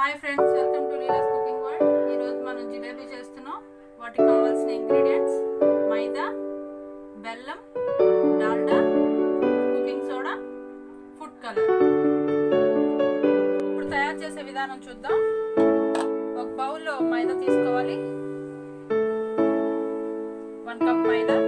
Hi friends, welcome to Leela's cooking world. ఈరోజు మనం జిలేబీ చేస్తున్నాం. వాటికి కావాల్సిన ఇంగ్రీడియంట్స్ మైదా, బెల్లం, Dalda, cooking soda, food colour. ఇప్పుడు తయారు చేసే విధానం చూద్దాం. ఒక బౌల్లో మైదా తీసుకోవాలి. 1 కప్ మైదా,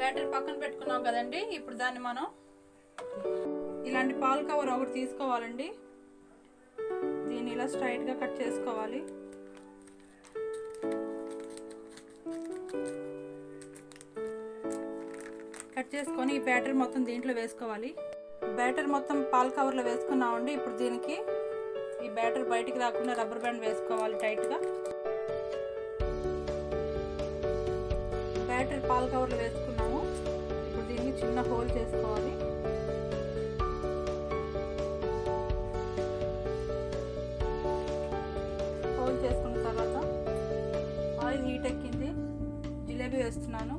బ్యాటర్ పక్కన పెట్టుకున్నాం కదండి. ఇప్పుడు దాన్ని మనం ఇలాంటి పాల్ కవర్ ఒకటి తీసుకోవాలండి. దీన్ని ఇలా స్ట్రైట్గా కట్ చేసుకోవాలి. కట్ చేసుకొని ఈ బ్యాటర్ మొత్తం దీంట్లో వేసుకోవాలి. బ్యాటర్ మొత్తం పాల్ కవర్లో వేసుకున్నామండి. ఇప్పుడు దీనికి ఈ బ్యాటర్ బయటికి రాకుండా రబ్బర్ బ్యాండ్ వేసుకోవాలి టైట్గా. బ్యాటర్ పాల్ కవర్లో వేసుకున్నాము. ఇప్పుడు దీన్ని చిన్న హోల్ చేసుకోవాలి. హోల్ చేసుకున్న తర్వాత ఆయిల్ హీట్ ఎక్కింది. జిలేబీ వేస్తున్నాను.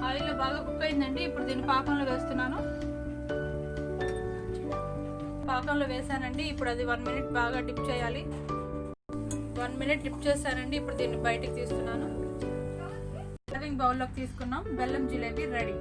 ఆయిల్లో బాగా కుక్ అయిందండి. ఇప్పుడు దీన్ని పాకంలో వేస్తున్నాను. పాకంలో వేసానండి. ఇప్పుడు అది 1 మినిట్ బాగా డిప్ చేయాలి. 1 మినిట్ డిప్ చేశానండి. ఇప్పుడు దీన్ని బయటికి తీస్తున్నాను. సర్వింగ్ బౌల్లోకి తీసుకున్నాం. బెల్లం జిలేబీ రెడీ.